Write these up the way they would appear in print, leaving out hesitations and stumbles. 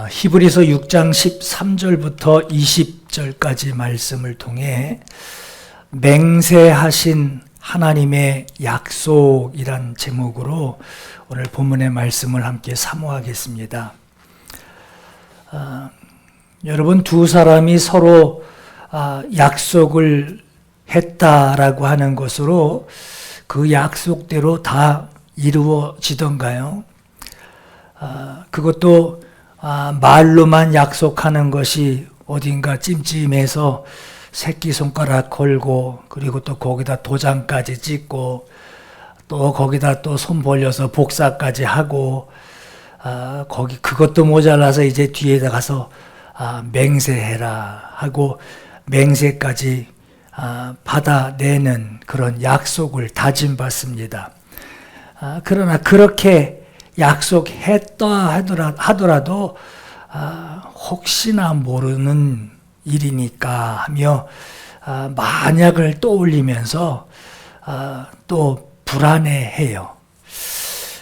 히브리서 6장 13절부터 20절까지 말씀을 통해 맹세하신 하나님의 약속이란 제목으로 오늘 본문의 말씀을 함께 사모하겠습니다. 여러분, 두 사람이 서로 약속을 했다라고 하는 것으로 그 약속대로 다 이루어지던가요? 그것도 말로만 약속하는 것이 어딘가 찜찜해서 새끼손가락 걸고, 그리고 또 거기다 도장까지 찍고, 또 거기다 또 손 벌려서 복사까지 하고, 그것도 모자라서 이제 뒤에다 가서 맹세해라 하고 맹세까지 받아내는 그런 약속을 다짐받습니다. 그러나 그렇게 약속했다 하더라도 혹시나 모르는 일이니까 하며 만약을 떠올리면서 또 불안해해요.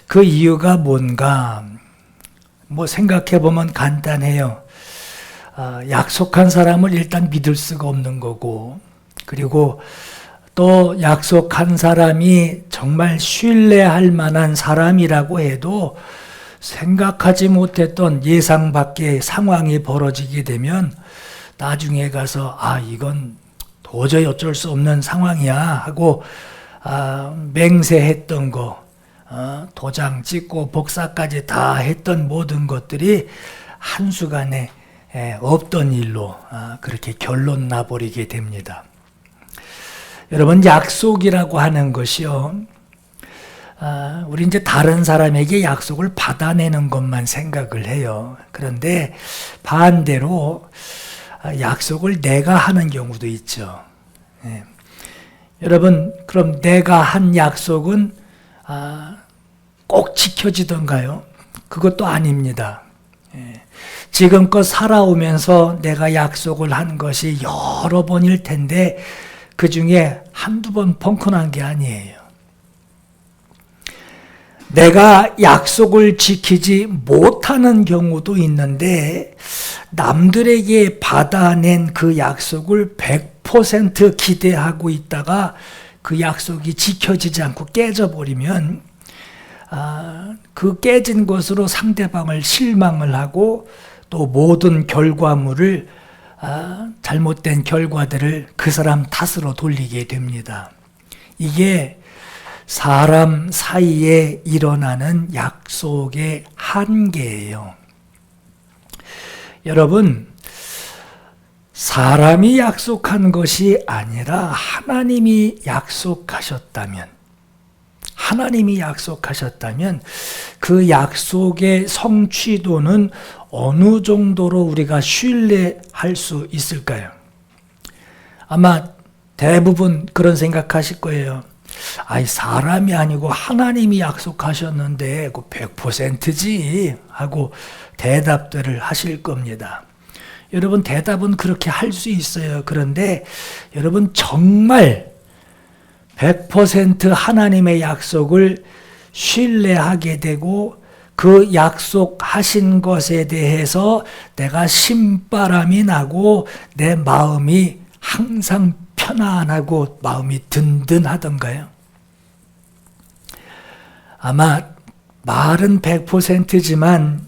그 이유가 뭔가 생각해보면 간단해요. 약속한 사람을 일단 믿을 수가 없는 거고, 그리고 또 약속한 사람이 정말 신뢰할 만한 사람이라고 해도 생각하지 못했던 예상 밖의 상황이 벌어지게 되면 나중에 가서 이건 도저히 어쩔 수 없는 상황이야 하고 맹세했던 거, 도장 찍고 복사까지 다 했던 모든 것들이 한순간에 없던 일로 그렇게 결론 나버리게 됩니다. 여러분, 약속이라고 하는 것이요, 우리 이제 다른 사람에게 약속을 받아내는 것만 생각을 해요. 그런데 반대로 약속을 내가 하는 경우도 있죠. 여러분, 그럼 내가 한 약속은 꼭 지켜지던가요? 그것도 아닙니다. 지금껏 살아오면서 내가 약속을 한 것이 여러 번일 텐데 그 중에 한두 번 펑크난 게 아니에요. 내가 약속을 지키지 못하는 경우도 있는데 남들에게 받아낸 그 약속을 100% 기대하고 있다가 그 약속이 지켜지지 않고 깨져버리면 그 깨진 것으로 상대방을 실망을 하고 또 모든 결과물을 잘못된 결과들을 그 사람 탓으로 돌리게 됩니다. 이게 사람 사이에 일어나는 약속의 한계예요. 여러분, 사람이 약속한 것이 아니라 하나님이 약속하셨다면 그 약속의 성취도는 어느 정도로 우리가 신뢰할 수 있을까요? 아마 대부분 그런 생각하실 거예요. 사람이 아니고 하나님이 약속하셨는데 100%지 하고 대답들을 하실 겁니다. 여러분, 대답은 그렇게 할 수 있어요. 그런데 여러분, 정말 100% 하나님의 약속을 신뢰하게 되고 그 약속하신 것에 대해서 내가 신바람이 나고 내 마음이 항상 편안하고 마음이 든든하던가요? 아마 말은 100%지만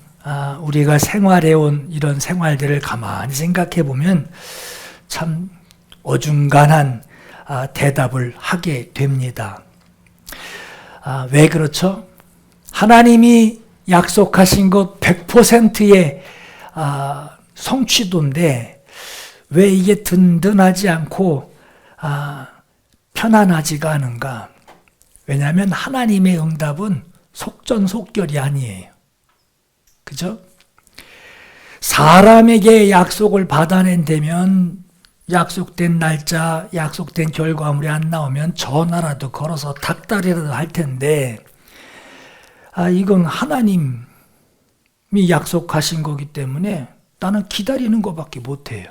우리가 생활해온 이런 생활들을 가만히 생각해 보면 참 어중간한 대답을 하게 됩니다. 왜 그렇죠? 하나님이 약속하신 것 100%의 성취도인데 왜 이게 든든하지 않고 편안하지가 않은가? 왜냐하면 하나님의 응답은 속전속결이 아니에요. 그죠? 사람에게 약속을 받아낸다면 약속된 날짜, 약속된 결과물이 안 나오면 전화라도 걸어서 닥달이라도 할 텐데 이건 하나님이 약속하신 거기 때문에 나는 기다리는 것밖에 못해요.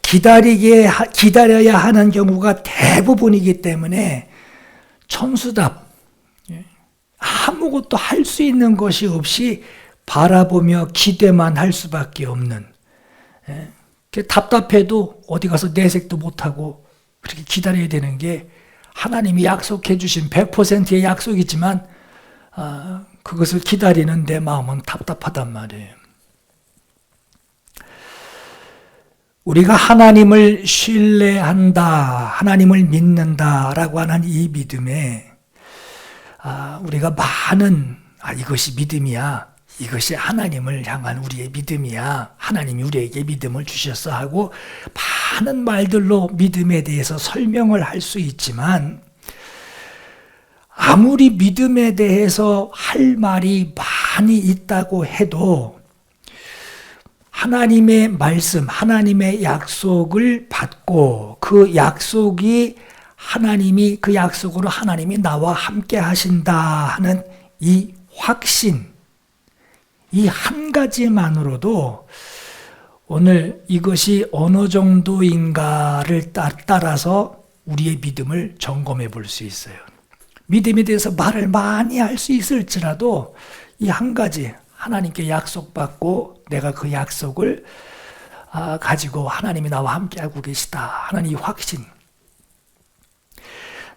기다려야 하는 경우가 대부분이기 때문에 천수답 아무것도 할 수 있는 것이 없이 바라보며 기대만 할 수밖에 없는, 답답해도 어디 가서 내색도 못하고 그렇게 기다려야 되는 게 하나님이 약속해 주신 100%의 약속이지만 그것을 기다리는 내 마음은 답답하단 말이에요. 우리가 하나님을 신뢰한다, 하나님을 믿는다라고 하는 이 믿음에 우리가 많은 이것이 믿음이야, 이것이 하나님을 향한 우리의 믿음이야, 하나님이 우리에게 믿음을 주셨어 하고 많은 말들로 믿음에 대해서 설명을 할 수 있지만, 아무리 믿음에 대해서 할 말이 많이 있다고 해도 하나님의 말씀, 하나님의 약속을 받고 그 약속이 하나님이, 그 약속으로 하나님이 나와 함께 하신다 하는 이 확신, 이 한 가지만으로도 오늘 이것이 어느 정도인가를 따라서 우리의 믿음을 점검해 볼 수 있어요. 믿음에 대해서 말을 많이 할 수 있을지라도 이 한 가지, 하나님께 약속받고 내가 그 약속을 가지고 하나님이 나와 함께하고 계시다 하는 이 확신,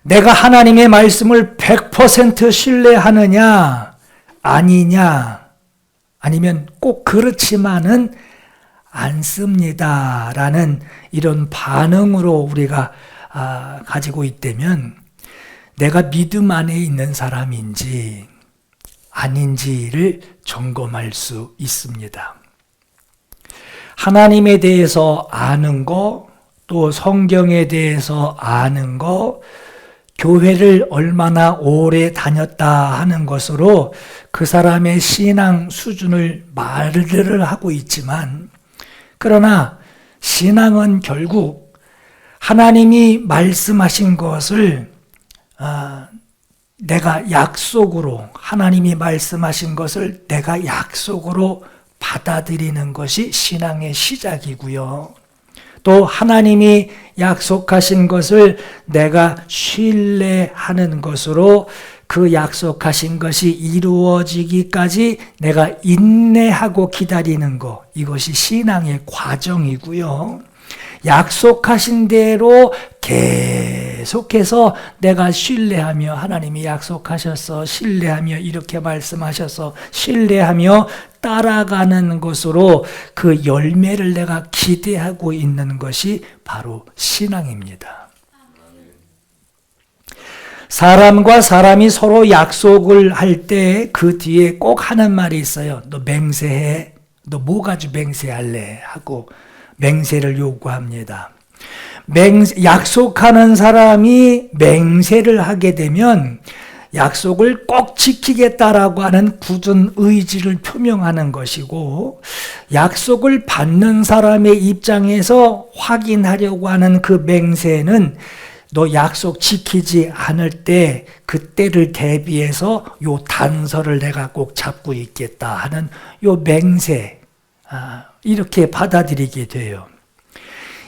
내가 하나님의 말씀을 100% 신뢰하느냐 아니냐, 아니면 꼭 그렇지만은 않습니다라는 이런 반응으로 우리가 가지고 있다면 내가 믿음 안에 있는 사람인지 아닌지를 점검할 수 있습니다. 하나님에 대해서 아는 거, 또 성경에 대해서 아는 거, 교회를 얼마나 오래 다녔다 하는 것으로 그 사람의 신앙 수준을 말을 하고 있지만, 그러나 신앙은 결국 하나님이 말씀하신 것을 내가 약속으로, 하나님이 말씀하신 것을 내가 약속으로 받아들이는 것이 신앙의 시작이고요. 또 하나님이 약속하신 것을 내가 신뢰하는 것으로 그 약속하신 것이 이루어지기까지 내가 인내하고 기다리는 것, 이것이 신앙의 과정이고요. 약속하신 대로 계속해서 내가 신뢰하며, 하나님이 약속하셔서 신뢰하며, 이렇게 말씀하셔서 신뢰하며 따라가는 것으로 그 열매를 내가 기대하고 있는 것이 바로 신앙입니다. 사람과 사람이 서로 약속을 할 때 그 뒤에 꼭 하는 말이 있어요. 너 맹세해. 너 뭐 가지고 맹세할래? 하고 맹세를 요구합니다. 약속하는 사람이 맹세를 하게 되면 약속을 꼭 지키겠다라고 하는 굳은 의지를 표명하는 것이고, 약속을 받는 사람의 입장에서 확인하려고 하는 그 맹세는 너 약속 지키지 않을 때 그때를 대비해서 요 단서를 내가 꼭 잡고 있겠다 하는 요 맹세, 이렇게 받아들이게 돼요.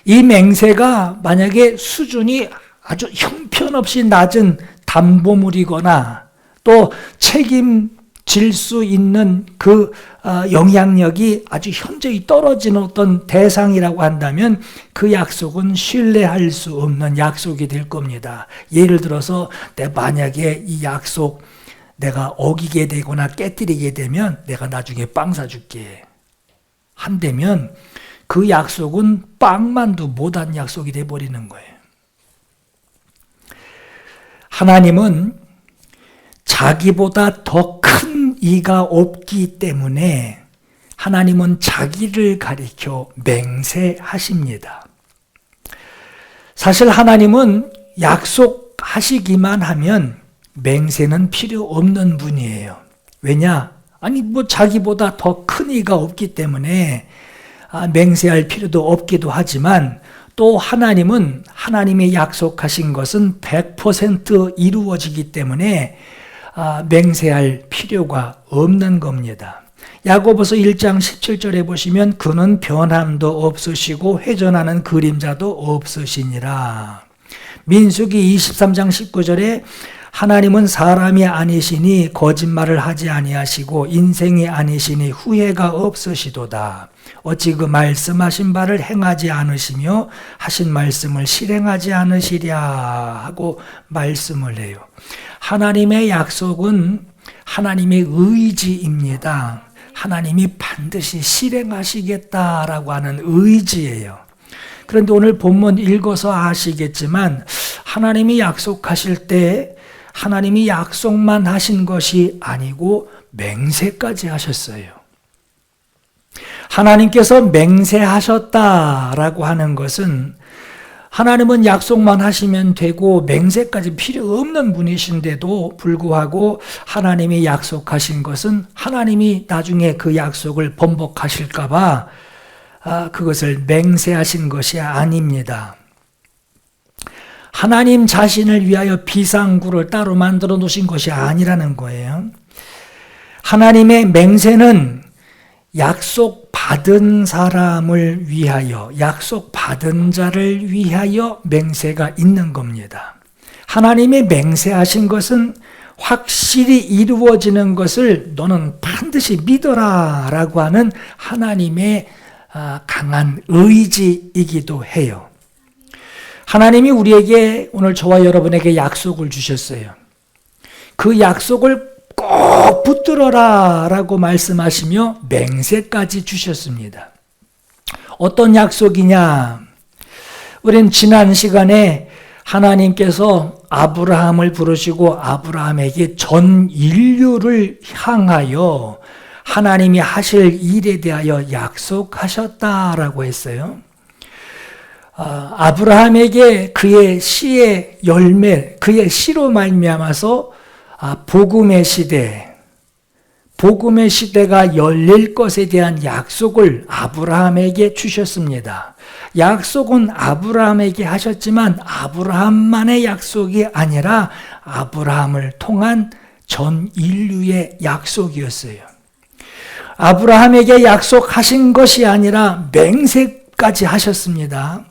이 맹세가 만약에 수준이 아주 형편없이 낮은 담보물이거나 또 책임질 수 있는 그 영향력이 아주 현저히 떨어지는 어떤 대상이라고 한다면 그 약속은 신뢰할 수 없는 약속이 될 겁니다. 예를 들어서 만약에 이 약속 내가 어기게 되거나 깨뜨리게 되면 내가 나중에 빵 사줄게 한다면 그 약속은 빵만도 못한 약속이 돼버리는 거예요. 하나님은 자기보다 더 큰 이가 없기 때문에 하나님은 자기를 가리켜 맹세하십니다. 사실 하나님은 약속하시기만 하면 맹세는 필요 없는 분이에요. 왜냐? 자기보다 더 큰 이가 없기 때문에 맹세할 필요도 없기도 하지만, 또 하나님은 하나님의 약속하신 것은 100% 이루어지기 때문에 맹세할 필요가 없는 겁니다. 야고보서 1장 17절에 보시면 그는 변함도 없으시고 회전하는 그림자도 없으시니라. 민수기 23장 19절에 하나님은 사람이 아니시니 거짓말을 하지 아니하시고 인생이 아니시니 후회가 없으시도다. 어찌 그 말씀하신 바를 행하지 않으시며 하신 말씀을 실행하지 않으시랴 하고 말씀을 해요. 하나님의 약속은 하나님의 의지입니다. 하나님이 반드시 실행하시겠다라고 하는 의지예요. 그런데 오늘 본문 읽어서 아시겠지만 하나님이 약속하실 때 하나님이 약속만 하신 것이 아니고 맹세까지 하셨어요. 하나님께서 맹세하셨다라고 하는 것은 하나님은 약속만 하시면 되고 맹세까지 필요 없는 분이신데도 불구하고 하나님이 약속하신 것은 하나님이 나중에 그 약속을 번복하실까 봐 그것을 맹세하신 것이 아닙니다. 하나님 자신을 위하여 비상구를 따로 만들어 놓으신 것이 아니라는 거예요. 하나님의 맹세는 약속받은 사람을 위하여, 약속받은 자를 위하여 맹세가 있는 겁니다. 하나님이 맹세하신 것은 확실히 이루어지는 것을 너는 반드시 믿어라 라고 하는 하나님의 강한 의지이기도 해요. 하나님이 우리에게 오늘 저와 여러분에게 약속을 주셨어요. 그 약속을 꼭 붙들어라 라고 말씀하시며 맹세까지 주셨습니다. 어떤 약속이냐? 우린 지난 시간에 하나님께서 아브라함을 부르시고 아브라함에게 전 인류를 향하여 하나님이 하실 일에 대하여 약속하셨다라고 했어요. 아브라함에게 그의 씨의 열매, 그의 씨로 말미암아서 복음의 시대가 열릴 것에 대한 약속을 아브라함에게 주셨습니다. 약속은 아브라함에게 하셨지만 아브라함만의 약속이 아니라 아브라함을 통한 전 인류의 약속이었어요. 아브라함에게 약속하신 것이 아니라 맹세까지 하셨습니다.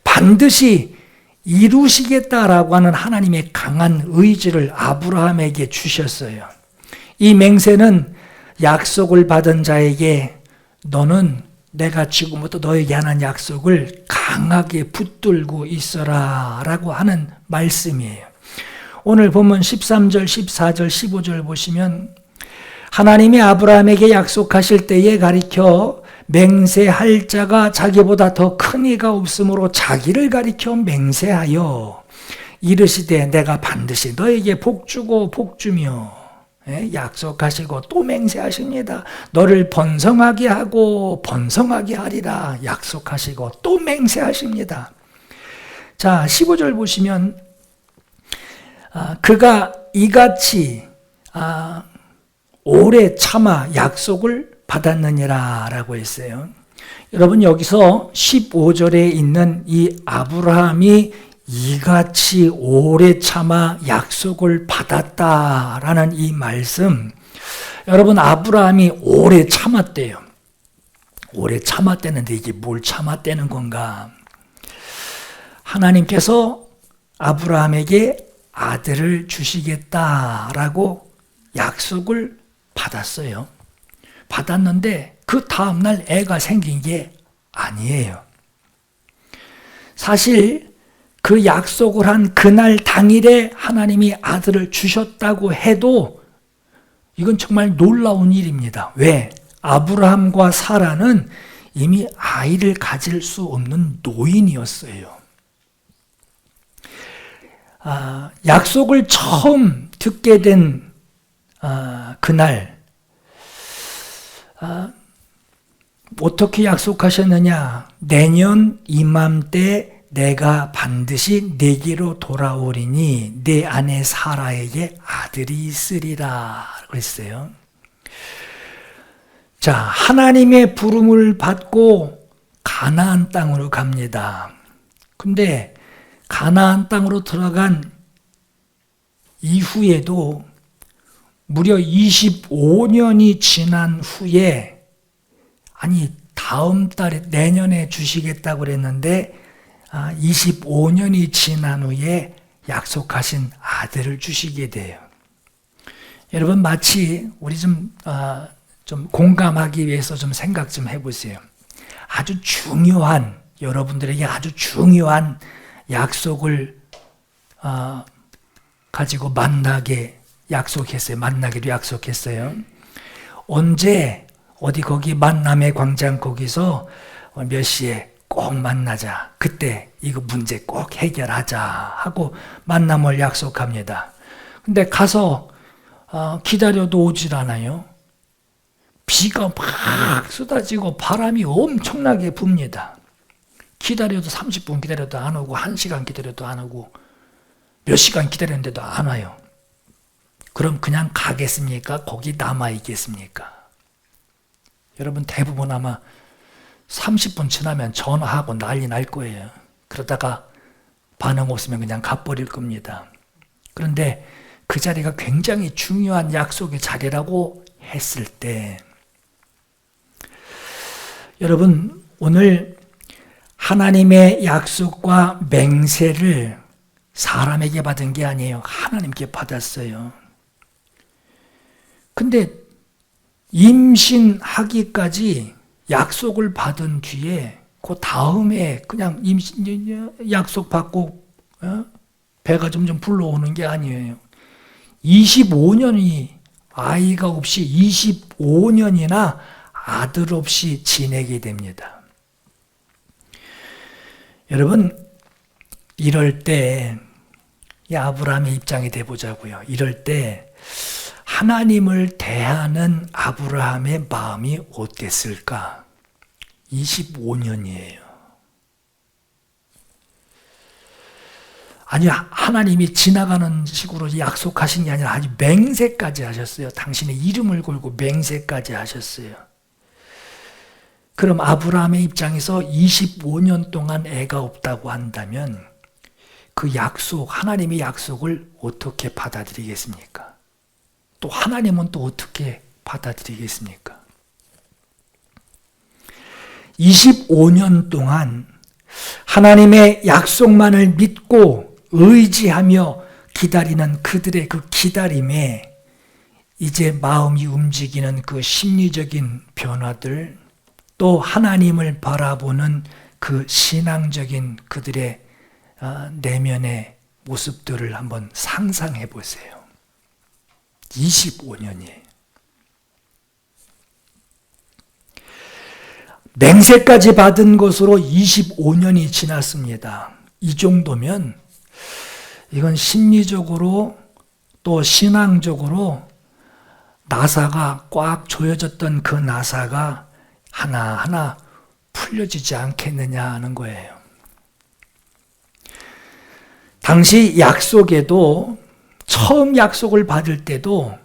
반드시 이루시겠다라고 하는 하나님의 강한 의지를 아브라함에게 주셨어요. 이 맹세는 약속을 받은 자에게 너는 내가 지금부터 너에게 하는 약속을 강하게 붙들고 있어라 라고 하는 말씀이에요. 오늘 본문 13절, 14절, 15절 보시면 하나님이 아브라함에게 약속하실 때에 가리켜 맹세할 자가 자기보다 더 큰 이가 없으므로 자기를 가리켜 맹세하여 이르시되 내가 반드시 너에게 복주고 복주며 약속하시고 또 맹세하십니다. 너를 번성하게 하고 번성하게 하리라 약속하시고 또 맹세하십니다. 자, 15절 보시면 그가 이같이 오래 참아 약속을 받았느니라 라고 했어요. 여러분 여기서 15절에 있는 이 아브라함이 이같이 오래 참아 약속을 받았다라는 이 말씀, 여러분 아브라함이 오래 참았대요. 오래 참았대는데 이게 뭘 참았대는 건가? 하나님께서 아브라함에게 아들을 주시겠다라고 약속을 받았어요. 받았는데 그 다음날 애가 생긴 게 아니에요. 사실 그 약속을 한 그날 당일에 하나님이 아들을 주셨다고 해도 이건 정말 놀라운 일입니다. 왜? 아브라함과 사라는 이미 아이를 가질 수 없는 노인이었어요. 약속을 처음 듣게 된 그날 어떻게 약속하셨느냐? 내년 이맘때 내가 반드시 내게로 돌아오리니 내 아내 사라에게 아들이 있으리라 그랬어요. 자, 하나님의 부름을 받고 가나안 땅으로 갑니다. 근데 가나안 땅으로 들어간 이후에도 무려 25년이 지난 후에, 아니 다음 달에 내년에 주시겠다고 그랬는데 25년이 지난 후에 약속하신 아들을 주시게 돼요. 여러분 마치 우리 좀 공감하기 위해서 좀 생각 좀 해보세요. 아주 중요한 여러분들에게 아주 중요한 약속을 가지고 만나기로 약속했어요. 언제 어디 거기 만남의 광장 거기서 몇 시에 꼭 만나자. 그때 이거 문제 꼭 해결하자 하고 만남을 약속합니다. 근데 가서 기다려도 오질 않아요. 비가 막 쏟아지고 바람이 엄청나게 붑니다. 기다려도 30분 기다려도 안 오고 1시간 기다려도 안 오고 몇 시간 기다렸는데도 안 와요. 그럼 그냥 가겠습니까? 거기 남아 있겠습니까? 여러분 대부분 아마 30분 지나면 전화하고 난리 날 거예요. 그러다가 반응 없으면 그냥 가버릴 겁니다. 그런데 그 자리가 굉장히 중요한 약속의 자리라고 했을 때 여러분 오늘 하나님의 약속과 맹세를 사람에게 받은 게 아니에요. 하나님께 받았어요. 근데 임신하기까지 약속을 받은 뒤에 그 다음에 그냥 약속 받고 배가 점점 불러오는 게 아니에요. 25년이 아이가 없이 25년이나 아들 없이 지내게 됩니다. 여러분 이럴 때 아브라함의 입장이 돼보자고요. 이럴 때 하나님을 대하는 아브라함의 마음이 어땠을까? 25년이에요. 아니 하나님이 지나가는 식으로 약속하신 게 아니라 아주 맹세까지 하셨어요. 당신의 이름을 걸고 맹세까지 하셨어요. 그럼 아브라함의 입장에서 25년 동안 애가 없다고 한다면 그 약속, 하나님의 약속을 어떻게 받아들이겠습니까? 또 하나님은 또 어떻게 받아들이겠습니까? 25년 동안 하나님의 약속만을 믿고 의지하며 기다리는 그들의 그 기다림에 이제 마음이 움직이는 그 심리적인 변화들, 또 하나님을 바라보는 그 신앙적인 그들의 내면의 모습들을 한번 상상해 보세요. 25년이에요. 맹세까지 받은 것으로 25년이 지났습니다. 이 정도면 이건 심리적으로 또 신앙적으로 나사가 꽉 조여졌던 그 나사가 하나하나 풀려지지 않겠느냐 하는 거예요. 당시 약속에도 처음 약속을 받을 때도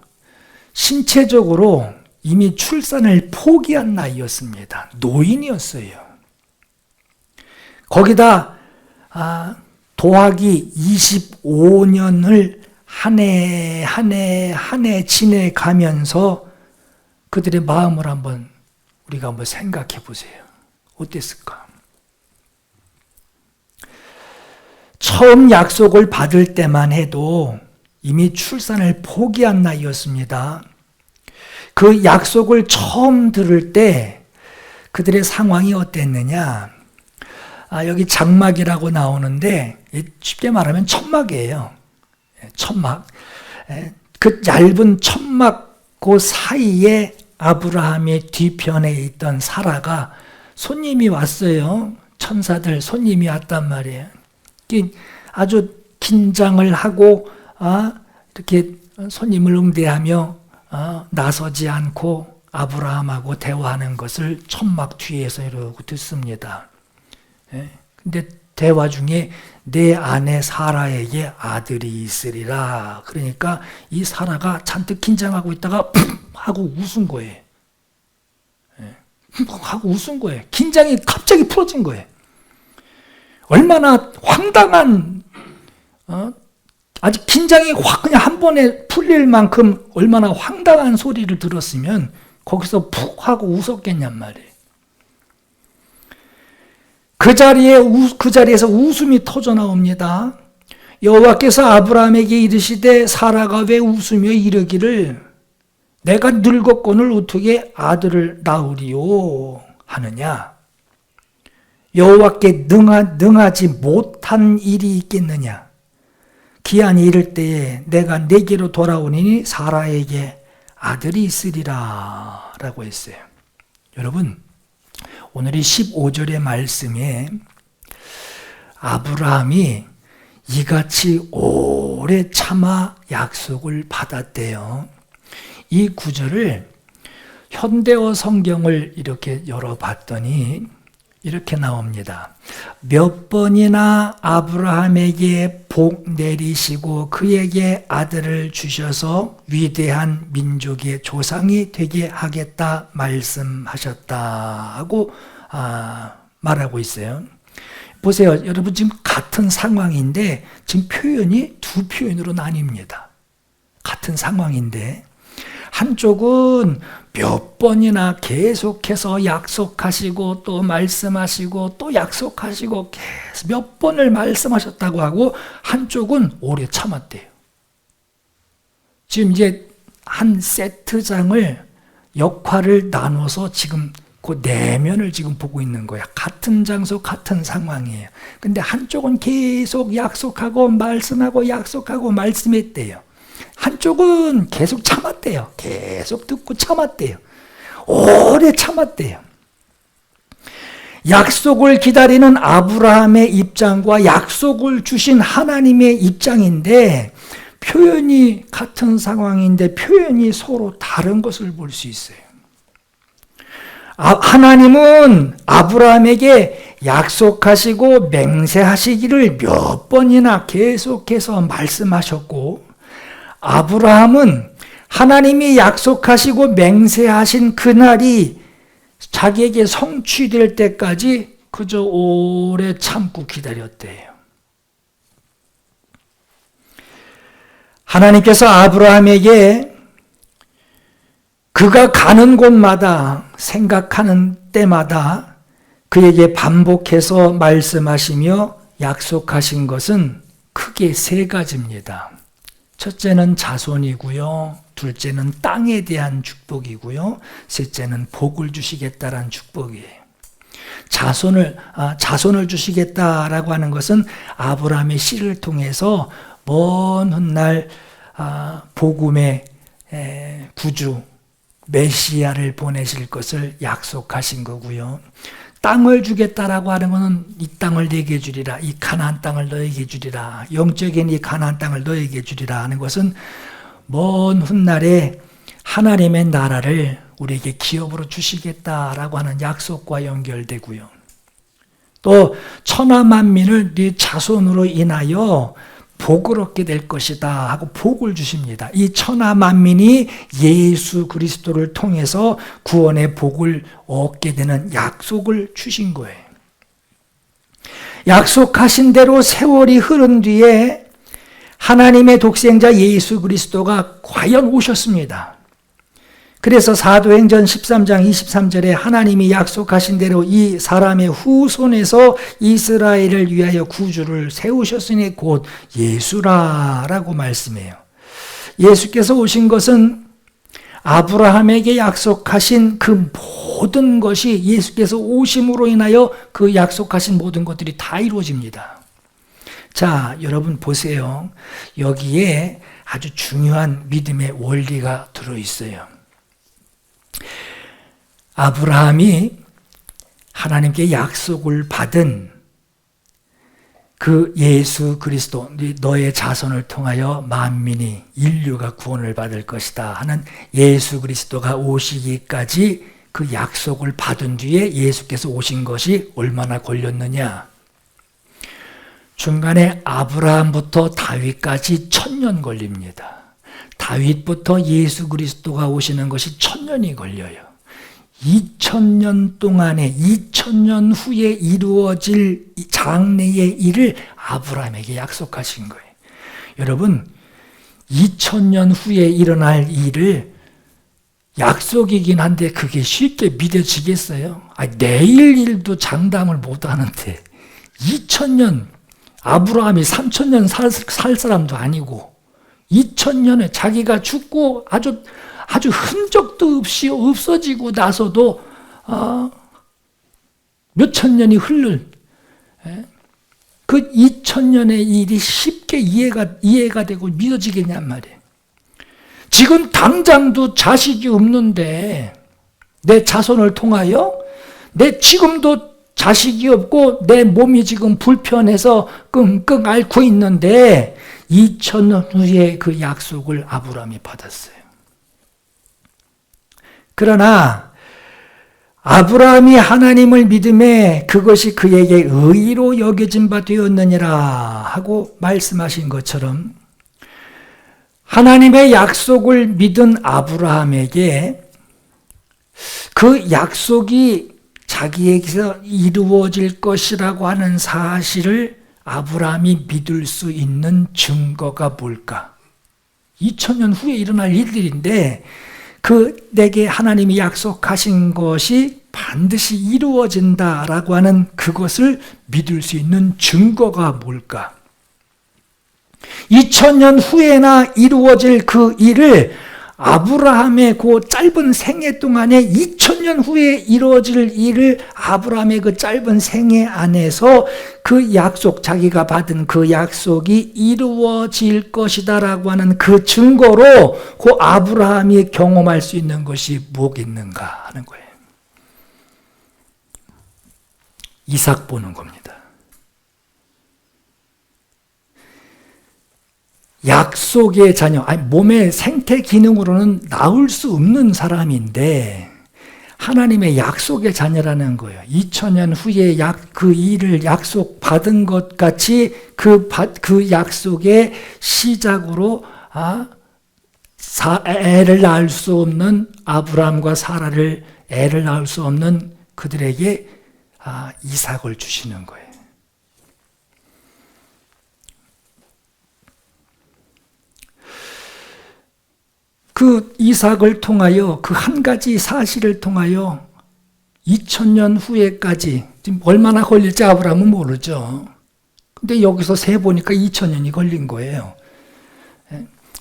신체적으로 이미 출산을 포기한 나이였습니다. 노인이었어요. 거기다 도하기 25년을 한 해 지내가면서 그들의 마음을 우리가 한번 생각해 보세요. 어땠을까? 처음 약속을 받을 때만 해도 이미 출산을 포기한 나이였습니다. 그 약속을 처음 들을 때 그들의 상황이 어땠느냐? 여기 장막이라고 나오는데 쉽게 말하면 천막이에요. 천막. 그 얇은 천막 그 사이에 아브라함의 뒤편에 있던 사라가 손님이 왔어요. 천사들 손님이 왔단 말이에요. 아주 긴장을 하고 이렇게 손님을 응대하며 나서지 않고 아브라함하고 대화하는 것을 천막 뒤에서 이러고 듣습니다. 근데 대화 중에 내 아내 사라에게 아들이 있으리라. 그러니까 이 사라가 잔뜩 긴장하고 있다가 푹 하고 웃은 거예요. 하고 웃은 거예요. 긴장이 갑자기 풀어진 거예요. 얼마나 황당한 아직 긴장이 확 그냥 한 번에 풀릴 만큼 얼마나 황당한 소리를 들었으면 거기서 푹 하고 웃었겠냔 말이에요. 그 자리에서 웃음이 터져 나옵니다. 여호와께서 아브라함에게 이르시되 사라가 왜 웃으며 이르기를 내가 늙었거늘 어떻게 아들을 낳으리요 하느냐. 여호와께 능하지 못한 일이 있겠느냐. 기한이 이를 때에 내가 내게로 돌아오니 사라에게 아들이 있으리라 라고 했어요. 여러분, 오늘 이 15절의 말씀에 아브라함이 이같이 오래 참아 약속을 받았대요. 이 구절을 현대어 성경을 이렇게 열어봤더니 이렇게 나옵니다. 몇 번이나 아브라함에게 복 내리시고 그에게 아들을 주셔서 위대한 민족의 조상이 되게 하겠다 말씀하셨다 하고 말하고 있어요. 보세요. 여러분, 지금 같은 상황인데 지금 표현이 두 표현으로 나뉩니다. 같은 상황인데 한쪽은 몇 번이나 계속해서 약속하시고 또 말씀하시고 또 약속하시고 계속 몇 번을 말씀하셨다고 하고, 한쪽은 오래 참았대요. 지금 이제 한 세트장을 역할을 나눠서 지금 그 내면을 지금 보고 있는 거야. 같은 장소 같은 상황이에요. 근데 한쪽은 계속 약속하고 말씀하고 약속하고 말씀했대요. 한쪽은 계속 참았대요. 계속 듣고 참았대요. 오래 참았대요. 약속을 기다리는 아브라함의 입장과 약속을 주신 하나님의 입장인데 표현이 같은 상황인데 표현이 서로 다른 것을 볼 수 있어요. 하나님은 아브라함에게 약속하시고 맹세하시기를 몇 번이나 계속해서 말씀하셨고, 아브라함은 하나님이 약속하시고 맹세하신 그날이 자기에게 성취될 때까지 그저 오래 참고 기다렸대요. 하나님께서 아브라함에게 그가 가는 곳마다 생각하는 때마다 그에게 반복해서 말씀하시며 약속하신 것은 크게 세 가지입니다. 첫째는 자손이고요. 둘째는 땅에 대한 축복이고요. 셋째는 복을 주시겠다라는 축복이에요. 자손을 주시겠다라고 하는 것은 아브라함의 씨를 통해서 먼 훗날 복음의 구주 메시아를 보내실 것을 약속하신 거고요. 땅을 주겠다라고 하는 것은 이 땅을 너에게 주리라, 이 가나안 땅을 너에게 주리라, 영적인 이 가나안 땅을 너에게 주리라 하는 것은 먼 훗날에 하나님의 나라를 우리에게 기업으로 주시겠다라고 하는 약속과 연결되고요. 또 천하 만민을 네 자손으로 인하여 복을 얻게 될 것이다 하고 복을 주십니다. 이 천하 만민이 예수 그리스도를 통해서 구원의 복을 얻게 되는 약속을 주신 거예요. 약속하신 대로 세월이 흐른 뒤에 하나님의 독생자 예수 그리스도가 과연 오셨습니다. 그래서 사도행전 13장 23절에 하나님이 약속하신 대로 이 사람의 후손에서 이스라엘을 위하여 구주를 세우셨으니 곧 예수라라고 말씀해요. 예수께서 오신 것은 아브라함에게 약속하신 그 모든 것이 예수께서 오심으로 인하여 그 약속하신 모든 것들이 다 이루어집니다. 자, 여러분 보세요. 여기에 아주 중요한 믿음의 원리가 들어있어요. 아브라함이 하나님께 약속을 받은 그 예수 그리스도, 너의 자손을 통하여 만민이 인류가 구원을 받을 것이다 하는 예수 그리스도가 오시기까지 그 약속을 받은 뒤에 예수께서 오신 것이 얼마나 걸렸느냐? 중간에 아브라함부터 다윗까지 1000년 걸립니다. 다윗부터 예수 그리스도가 오시는 것이 1000년이 걸려요. 2000년 동안에 2000년 후에 이루어질 장래의 일을 아브라함에게 약속하신 거예요. 여러분, 2000년 후에 일어날 일을 약속이긴 한데 그게 쉽게 믿어지겠어요? 내일 일도 장담을 못 하는데 2000년, 아브라함이 3,000년 살 사람도 아니고 2,000년에 자기가 죽고 아주 흔적도 없이 없어지고 나서도 몇천 년이 흐를 그 2,000년의 일이 쉽게 이해가 되고 믿어지겠냔 말이에요. 지금 당장도 자식이 없는데 내 자손을 통하여 내 지금도 자식이 없고 내 몸이 지금 불편해서 끙끙 앓고 있는데 2,000년 후에 그 약속을 아브라함이 받았어요. 그러나 아브라함이 하나님을 믿음에 그것이 그에게 의로 여겨진 바 되었느니라 하고 말씀하신 것처럼 하나님의 약속을 믿은 아브라함에게 그 약속이 자기에게서 이루어질 것이라고 하는 사실을 아브라함이 믿을 수 있는 증거가 뭘까? 2000년 후에 일어날 일들인데 내게 하나님이 약속하신 것이 반드시 이루어진다라고 하는 그것을 믿을 수 있는 증거가 뭘까? 2000년 후에나 이루어질 그 일을 아브라함의 그 짧은 생애 동안에 2000년 후에 이루어질 일을 아브라함의 그 짧은 생애 안에서 그 약속, 자기가 받은 그 약속이 이루어질 것이다라고 하는 그 증거로 그 아브라함이 경험할 수 있는 것이 뭐겠는가 하는 거예요. 이삭 보는 겁니다. 약속의 자녀, 몸의 생태 기능으로는 나올 수 없는 사람인데 하나님의 약속의 자녀라는 거예요. 2000년 후에 그 일을 약속받은 것 같이 그 약속의 시작으로 애를 낳을 수 없는 아브라함과 사라를 애를 낳을 수 없는 그들에게 이삭을 주시는 거예요. 그 이삭을 통하여 그 한 가지 사실을 통하여 2000년 후에까지 지금 얼마나 걸릴지 아브라함은 모르죠. 근데 여기서 세 보니까 2000년이 걸린 거예요.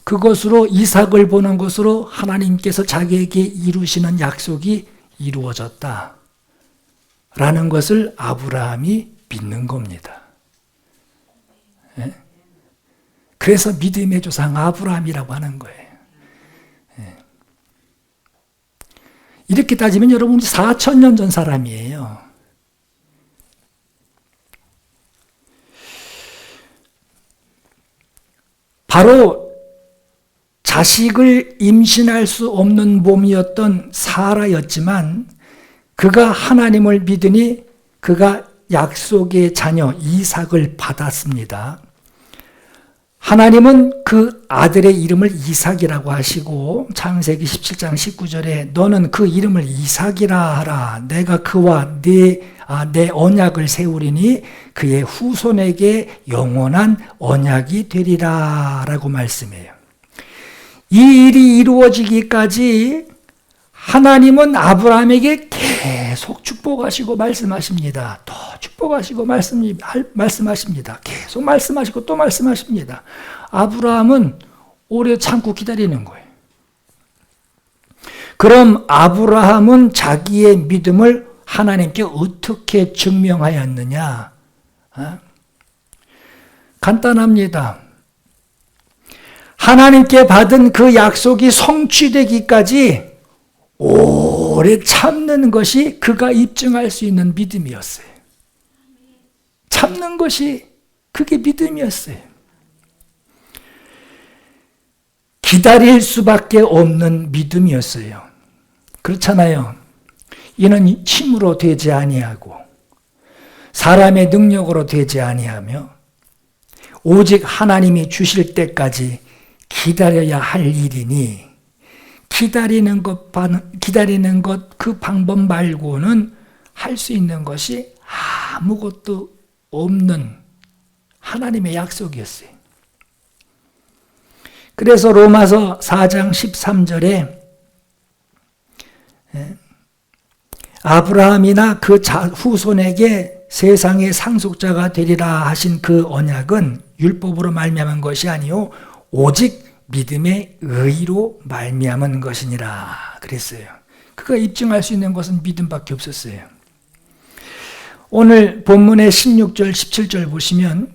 그것으로 이삭을 보는 것으로 하나님께서 자기에게 이루시는 약속이 이루어졌다 라는 것을 아브라함이 믿는 겁니다. 그래서 믿음의 조상 아브라함이라고 하는 거예요. 이렇게 따지면 여러분 4,000년 전 사람이에요. 바로 자식을 임신할 수 없는 몸이었던 사라였지만 그가 하나님을 믿으니 그가 약속의 자녀 이삭을 받았습니다. 하나님은 그 아들의 이름을 이삭이라고 하시고 창세기 17장 19절에 너는 그 이름을 이삭이라 하라. 내가 그와 내 언약을 세우리니 그의 후손에게 영원한 언약이 되리라 라고 말씀해요. 이 일이 이루어지기까지 하나님은 아브라함에게 계속 축복하시고 말씀하십니다. 더 축복하시고 말씀하십니다. 계속 말씀하시고 또 말씀하십니다. 아브라함은 오래 참고 기다리는 거예요. 그럼 아브라함은 자기의 믿음을 하나님께 어떻게 증명하였느냐? 간단합니다. 하나님께 받은 그 약속이 성취되기까지 오래 참는 것이 그가 입증할 수 있는 믿음이었어요. 참는 것이 그게 믿음이었어요. 기다릴 수밖에 없는 믿음이었어요. 그렇잖아요. 이는 힘으로 되지 아니하고 사람의 능력으로 되지 아니하며 오직 하나님이 주실 때까지 기다려야 할 일이니 기다리는 것 그 방법 말고는 할 수 있는 것이 아무것도 없는 하나님의 약속이었어요. 그래서 로마서 4장 13절에 아브라함이나 그 후손에게 세상의 상속자가 되리라 하신 그 언약은 율법으로 말미암은 것이 아니요 오직 믿음의 의로 말미암은 것이니라 그랬어요. 그가 입증할 수 있는 것은 믿음밖에 없었어요. 오늘 본문의 16절 17절 보시면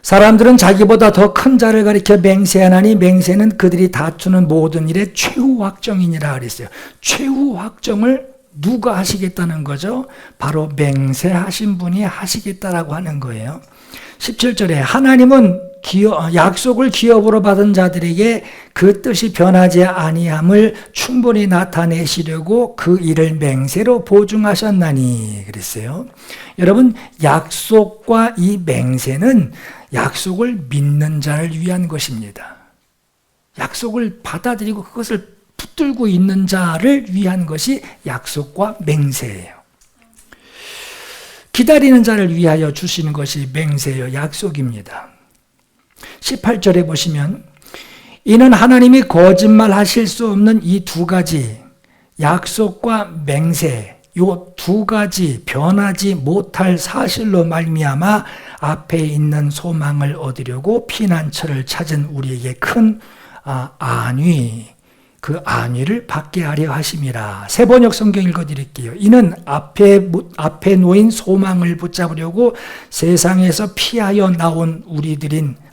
사람들은 자기보다 더 큰 자를 가리켜 맹세하나니 맹세는 그들이 다투는 모든 일의 최후 확정이니라 그랬어요. 최후 확정을 누가 하시겠다는 거죠? 바로 맹세하신 분이 하시겠다라고 하는 거예요. 17절에 하나님은 약속을 기업으로 받은 자들에게 그 뜻이 변하지 아니함을 충분히 나타내시려고 그 일을 맹세로 보증하셨나니 그랬어요. 여러분, 약속과 이 맹세는 약속을 믿는 자를 위한 것입니다. 약속을 받아들이고 그것을 붙들고 있는 자를 위한 것이 약속과 맹세예요. 기다리는 자를 위하여 주시는 것이 맹세요, 약속입니다. 18절에 보시면 이는 하나님이 거짓말하실 수 없는 이 두 가지 약속과 맹세 요 두 가지 변하지 못할 사실로 말미암아 앞에 있는 소망을 얻으려고 피난처를 찾은 우리에게 큰 안위 그 안위를 받게 하려 하심이라. 세번역 성경 읽어드릴게요. 이는 앞에 놓인 소망을 붙잡으려고 세상에서 피하여 나온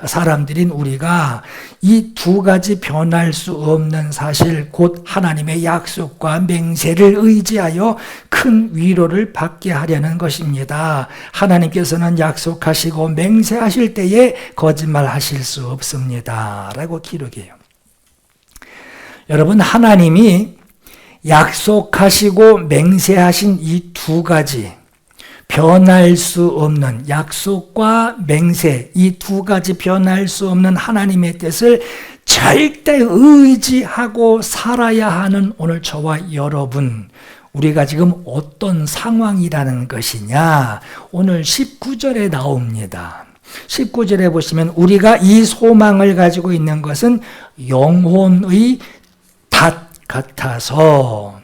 사람들인 우리가 이 두 가지 변할 수 없는 사실 곧 하나님의 약속과 맹세를 의지하여 큰 위로를 받게 하려는 것입니다. 하나님께서는 약속하시고 맹세하실 때에 거짓말하실 수 없습니다. 라고 기록해요. 여러분, 하나님이 약속하시고 맹세하신 이 두 가지 변할 수 없는 약속과 맹세 이 두 가지 변할 수 없는 하나님의 뜻을 절대 의지하고 살아야 하는 오늘 저와 여러분, 우리가 지금 어떤 상황이라는 것이냐? 오늘 19절에 나옵니다. 19절에 보시면 우리가 이 소망을 가지고 있는 것은 영혼의 닷 같아서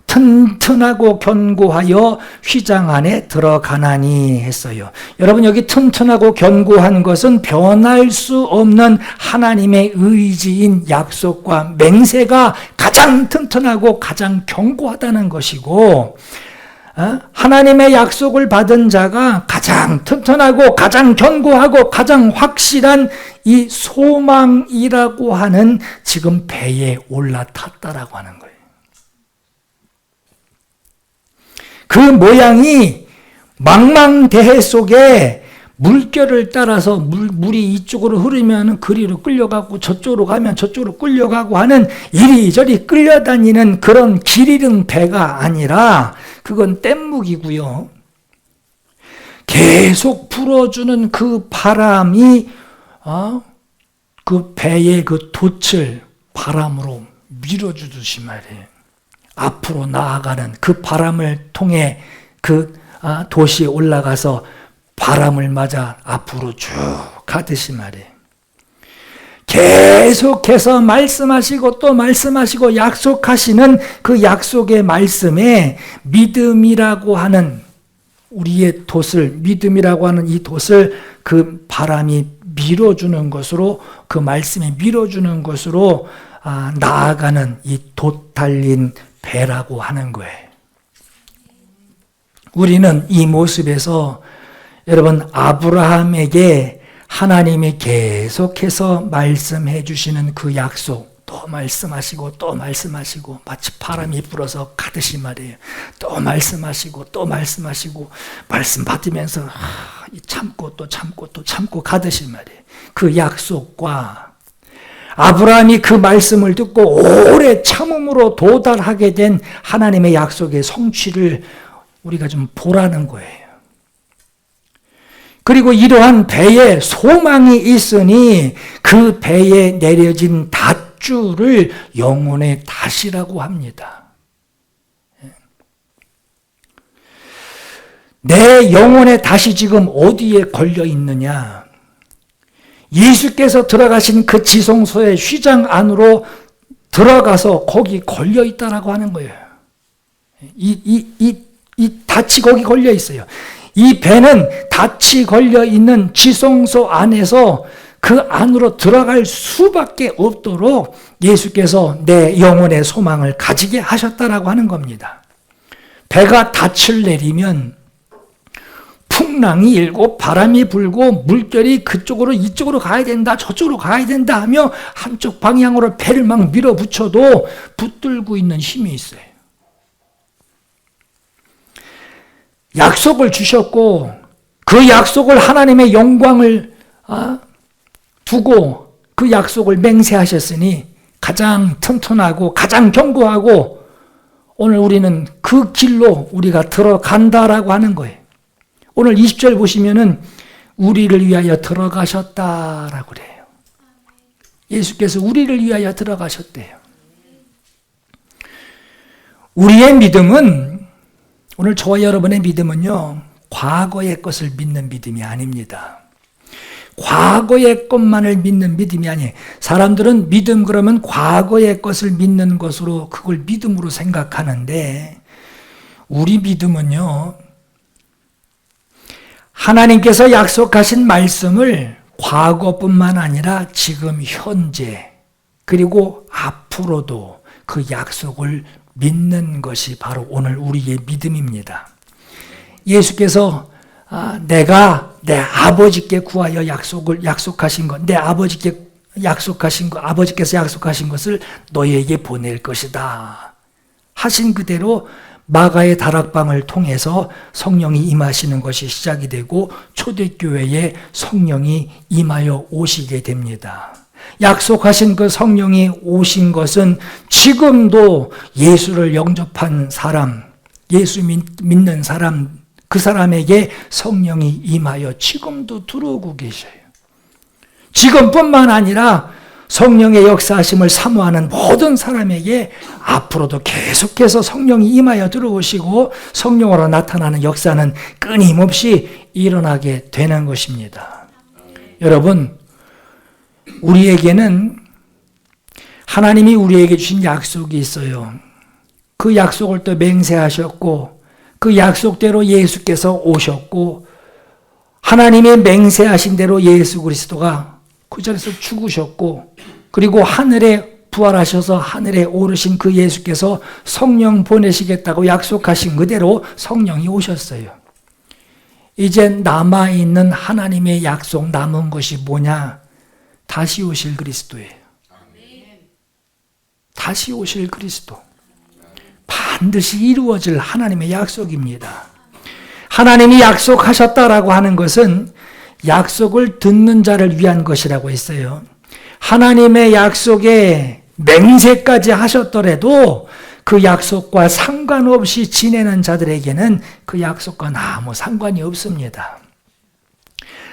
튼튼하고 견고하여 휘장 안에 들어가나니 했어요. 여러분, 여기 튼튼하고 견고한 것은 변할 수 없는 하나님의 의지인 약속과 맹세가 가장 튼튼하고 가장 견고하다는 것이고, 하나님의 약속을 받은 자가 가장 튼튼하고 가장 견고하고 가장 확실한 이 소망이라고 하는 지금 배에 올라탔다라고 하는 거예요. 그 모양이 망망대해 속에 물결을 따라서 물이 이쪽으로 흐르면 그리로 끌려가고 저쪽으로 가면 저쪽으로 끌려가고 하는 이리저리 끌려다니는 그런 길 잃은 배가 아니라 그건 뗏목이고요. 계속 불어주는 그 바람이 그 배의 그 돛을 바람으로 밀어주듯이 말이에요. 앞으로 나아가는 그 바람을 통해 그 돛이 올라가서 바람을 맞아 앞으로 쭉 가듯이 말이에요. 계속해서 말씀하시고 또 말씀하시고 약속하시는 그 약속의 말씀에 믿음이라고 하는 우리의 돛을, 믿음이라고 하는 이 돛을 그 바람이 밀어주는 것으로, 그 말씀이 밀어주는 것으로 나아가는 이 돛 달린 배라고 하는 거예요. 우리는 이 모습에서 여러분, 아브라함에게 하나님이 계속해서 말씀해 주시는 그 약속, 또 말씀하시고 또 말씀하시고 마치 바람이 불어서 가듯이 말이에요. 또 말씀하시고 또 말씀하시고 말씀 받으면서 참고 또 참고 또 참고 가듯이 말이에요. 그 약속과 아브라함이 그 말씀을 듣고 오래 참음으로 도달하게 된 하나님의 약속의 성취를 우리가 좀 보라는 거예요. 그리고 이러한 배에 소망이 있으니 그 배에 내려진 닷줄을 영혼의 닷이라고 합니다. 내 영혼의 닷이 지금 어디에 걸려 있느냐? 예수께서 들어가신 그 지성소의 휘장 안으로 들어가서 거기 걸려 있다라고 하는 거예요. 이 닷 닻이 거기 걸려 있어요. 이 배는 닻이 걸려 있는 지성소 안에서 그 안으로 들어갈 수밖에 없도록 예수께서 내 영혼의 소망을 가지게 하셨다라고 하는 겁니다. 배가 닻을 내리면 풍랑이 일고 바람이 불고 물결이 그쪽으로 이쪽으로 가야 된다 저쪽으로 가야 된다 하며 한쪽 방향으로 배를 막 밀어붙여도 붙들고 있는 힘이 있어요. 약속을 주셨고 그 약속을 하나님의 영광을 두고 그 약속을 맹세하셨으니 가장 튼튼하고 가장 견고하고 오늘 우리는 그 길로 우리가 들어간다라고 하는 거예요. 오늘 20절 보시면은 우리를 위하여 들어가셨다라고 그래요. 예수께서 우리를 위하여 들어가셨대요. 우리의 믿음은 오늘 저와 여러분의 믿음은요, 과거의 것을 믿는 믿음이 아닙니다. 과거의 것만을 믿는 믿음이 아니에요. 사람들은 믿음 그러면 과거의 것을 믿는 것으로 그걸 믿음으로 생각하는데 우리 믿음은요, 하나님께서 약속하신 말씀을 과거뿐만 아니라 지금 현재 그리고 앞으로도 그 약속을 믿는 것이 바로 오늘 우리의 믿음입니다. 예수께서 내가 내 아버지께 구하여 약속하신 것, 내 아버지께 약속하신 것, 아버지께서 약속하신 것을 너희에게 보낼 것이다 하신 그대로 마가의 다락방을 통해서 성령이 임하시는 것이 시작이 되고 초대교회에 성령이 임하여 오시게 됩니다. 약속하신 그 성령이 오신 것은 지금도 예수를 영접한 사람, 예수 믿는 사람, 그 사람에게 성령이 임하여 지금도 들어오고 계셔요. 지금뿐만 아니라 성령의 역사하심을 사모하는 모든 사람에게 앞으로도 계속해서 성령이 임하여 들어오시고 성령으로 나타나는 역사는 끊임없이 일어나게 되는 것입니다. 여러분, 우리에게는 하나님이 우리에게 주신 약속이 있어요. 그 약속을 또 맹세하셨고 그 약속대로 예수께서 오셨고 하나님의 맹세하신 대로 예수 그리스도가 그 자리에서 죽으셨고 그리고 하늘에 부활하셔서 하늘에 오르신 그 예수께서 성령 보내시겠다고 약속하신 그대로 성령이 오셨어요. 이제 남아있는 하나님의 약속 남은 것이 뭐냐? 다시 오실 그리스도예요. 다시 오실 그리스도. 반드시 이루어질 하나님의 약속입니다. 하나님이 약속하셨다라고 하는 것은 약속을 듣는 자를 위한 것이라고 했어요. 하나님의 약속에 맹세까지 하셨더라도 그 약속과 상관없이 지내는 자들에게는 그 약속과 아무 상관이 없습니다.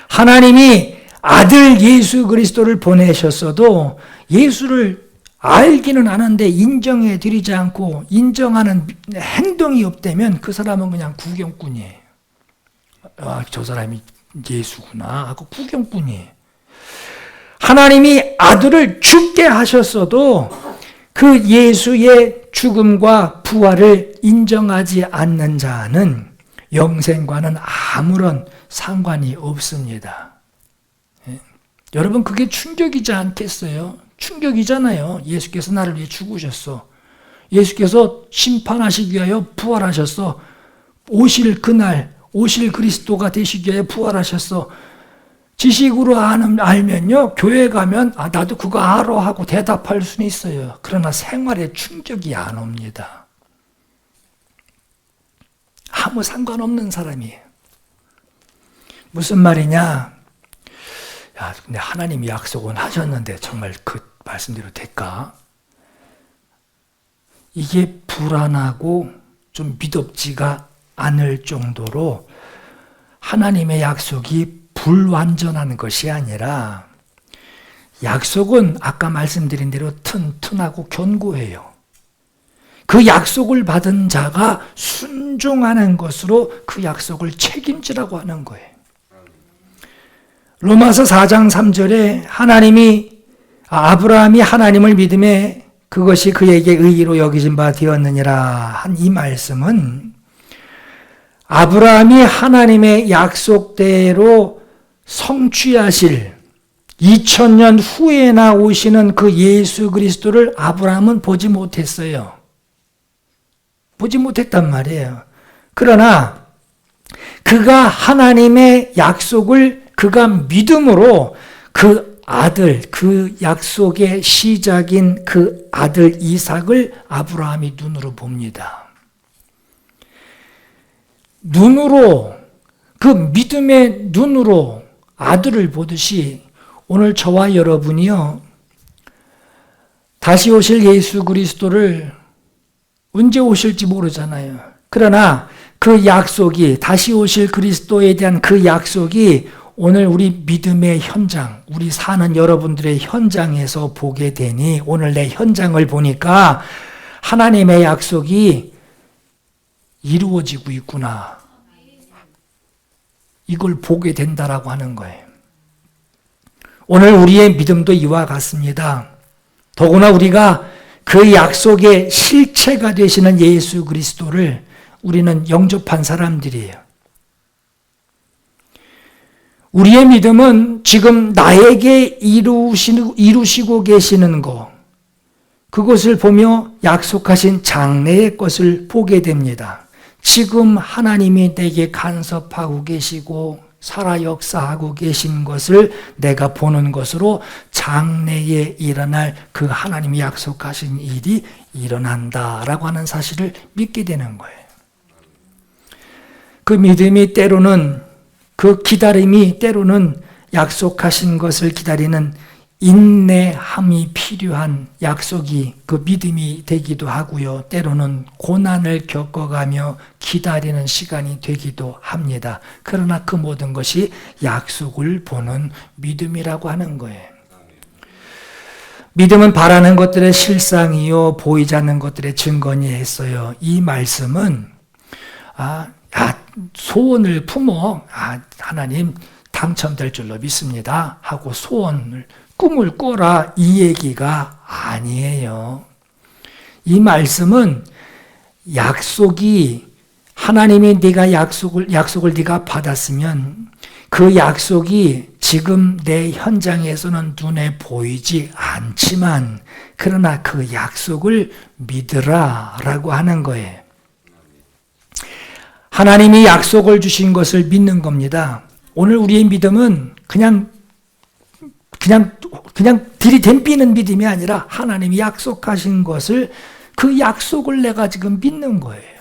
하나님이 아들 예수 그리스도를 보내셨어도 예수를 알기는 아는데 인정해 드리지 않고 인정하는 행동이 없다면 그 사람은 그냥 구경꾼이에요. 저 사람이 예수구나 하고 구경꾼이에요. 하나님이 아들을 죽게 하셨어도 그 예수의 죽음과 부활을 인정하지 않는 자는 영생과는 아무런 상관이 없습니다. 여러분, 그게 충격이지 않겠어요? 충격이잖아요. 예수께서 나를 위해 죽으셨어. 예수께서 심판하시기 위하여 부활하셨어. 오실 그날, 오실 그리스도가 되시기 위하여 부활하셨어. 지식으로 알면요, 교회 가면 나도 그거 알아 하고 대답할 수는 있어요. 그러나 생활에 충격이 안 옵니다. 아무 상관없는 사람이에요. 무슨 말이냐? 근데 하나님이 약속은 하셨는데 정말 그 말씀대로 될까? 이게 불안하고 좀 믿op지가 않을 정도로 하나님의 약속이 불완전한 것이 아니라 약속은 아까 말씀드린 대로 튼튼하고 견고해요. 그 약속을 받은 자가 순종하는 것으로 그 약속을 책임지라고 하는 거예요. 로마서 4장 3절에 아브라함이 하나님을 믿음에 그것이 그에게 의의로 여기진 바 되었느니라 한 이 말씀은 아브라함이 하나님의 약속대로 성취하실 2000년 후에나 오시는 그 예수 그리스도를 아브라함은 보지 못했어요. 보지 못했단 말이에요. 그러나 그가 하나님의 약속을 그가 믿음으로 그 아들, 그 약속의 시작인 그 아들 이삭을 아브라함이 눈으로 봅니다. 눈으로, 그 믿음의 눈으로 아들을 보듯이 오늘 저와 여러분이요, 다시 오실 예수 그리스도를 언제 오실지 모르잖아요. 그러나 그 약속이, 다시 오실 그리스도에 대한 그 약속이 오늘 우리 믿음의 현장, 우리 사는 여러분들의 현장에서 보게 되니, 오늘 내 현장을 보니까 하나님의 약속이 이루어지고 있구나. 이걸 보게 된다라고 하는 거예요. 오늘 우리의 믿음도 이와 같습니다. 더구나 우리가 그 약속의 실체가 되시는 예수 그리스도를 우리는 영접한 사람들이에요. 우리의 믿음은 지금 나에게 이루시고 계시는 것, 그것을 보며 약속하신 장래의 것을 보게 됩니다. 지금 하나님이 내게 간섭하고 계시고 살아 역사하고 계신 것을 내가 보는 것으로 장래에 일어날 그 하나님이 약속하신 일이 일어난다라고 하는 사실을 믿게 되는 거예요. 그 믿음이 때로는, 그 기다림이 때로는 약속하신 것을 기다리는 인내함이 필요한 약속이 그 믿음이 되기도 하고요. 때로는 고난을 겪어가며 기다리는 시간이 되기도 합니다. 그러나 그 모든 것이 약속을 보는 믿음이라고 하는 거예요. 믿음은 바라는 것들의 실상이요 보이지 않는 것들의 증거니 했어요. 이 말씀은 소원을 품어 하나님 당첨될 줄로 믿습니다 하고 소원을, 꿈을 꿔라, 이 얘기가 아니에요. 이 말씀은 약속이, 하나님이 네가 약속을 네가 받았으면 그 약속이 지금 내 현장에서는 눈에 보이지 않지만 그러나 그 약속을 믿으라 라고 하는 거예요. 하나님이 약속을 주신 것을 믿는 겁니다. 오늘 우리의 믿음은 그냥 들이댐비는 믿음이 아니라 하나님이 약속하신 것을, 그 약속을 내가 지금 믿는 거예요.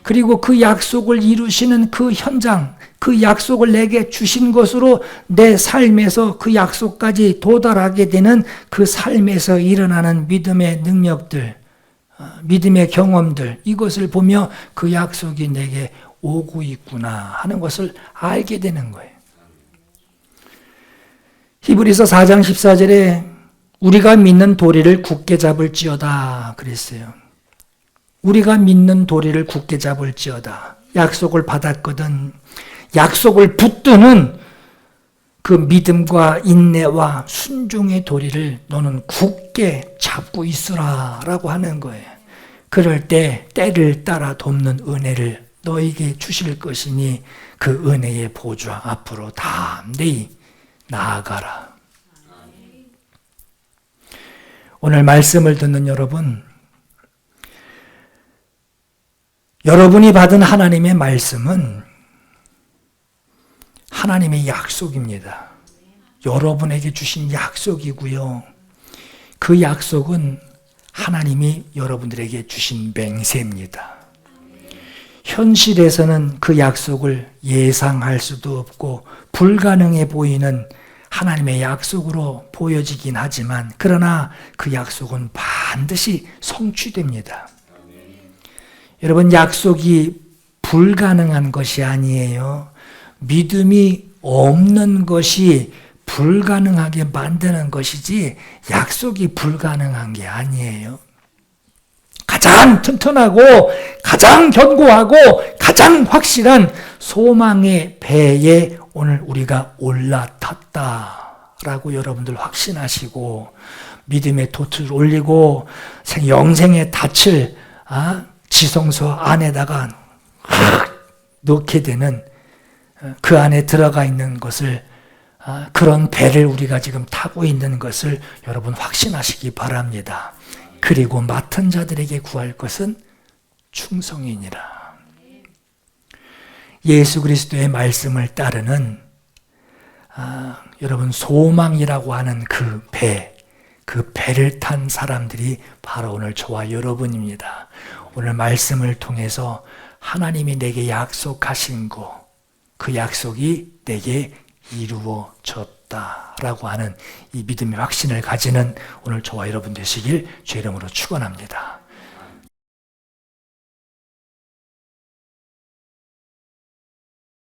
그리고 그 약속을 이루시는 그 현장, 그 약속을 내게 주신 것으로 내 삶에서 그 약속까지 도달하게 되는 그 삶에서 일어나는 믿음의 능력들, 믿음의 경험들, 이것을 보며 그 약속이 내게 오고 있구나 하는 것을 알게 되는 거예요. 히브리서 4장 14절에 우리가 믿는 도리를 굳게 잡을지어다 그랬어요. 우리가 믿는 도리를 굳게 잡을지어다. 약속을 받았거든. 약속을 붙드는 그 믿음과 인내와 순종의 도리를 너는 굳게 잡고 있으라 라고 하는 거예요. 그럴 때 때를 따라 돕는 은혜를 너에게 주실 것이니 그 은혜의 보좌 앞으로 담대히 나아가라. 오늘 말씀을 듣는 여러분, 여러분이 받은 하나님의 말씀은 하나님의 약속입니다. 여러분에게 주신 약속이고요. 그 약속은 하나님이 여러분들에게 주신 맹세입니다. 현실에서는 그 약속을 예상할 수도 없고 불가능해 보이는 하나님의 약속으로 보여지긴 하지만 그러나 그 약속은 반드시 성취됩니다. 여러분, 약속이 불가능한 것이 아니에요. 믿음이 없는 것이 불가능하게 만드는 것이지 약속이 불가능한 게 아니에요. 가장 튼튼하고 가장 견고하고 가장 확실한 소망의 배에 오늘 우리가 올라탔다라고 여러분들 확신하시고 믿음의 돛을 올리고 영생의 닻을 지성소 안에다가 놓게 되는 그 안에 들어가 있는 것을 그런 배를 우리가 지금 타고 있는 것을 여러분 확신하시기 바랍니다. 그리고 맡은 자들에게 구할 것은 충성이니라. 예수 그리스도의 말씀을 따르는 여러분 소망이라고 하는 그 배를 탄 사람들이 바로 오늘 저와 여러분입니다. 오늘 말씀을 통해서 하나님이 내게 약속하신 그 약속이 내게 이루어졌다라고 하는 이 믿음의 확신을 가지는 오늘 저와 여러분 되시길 주의 이름으로 축원합니다.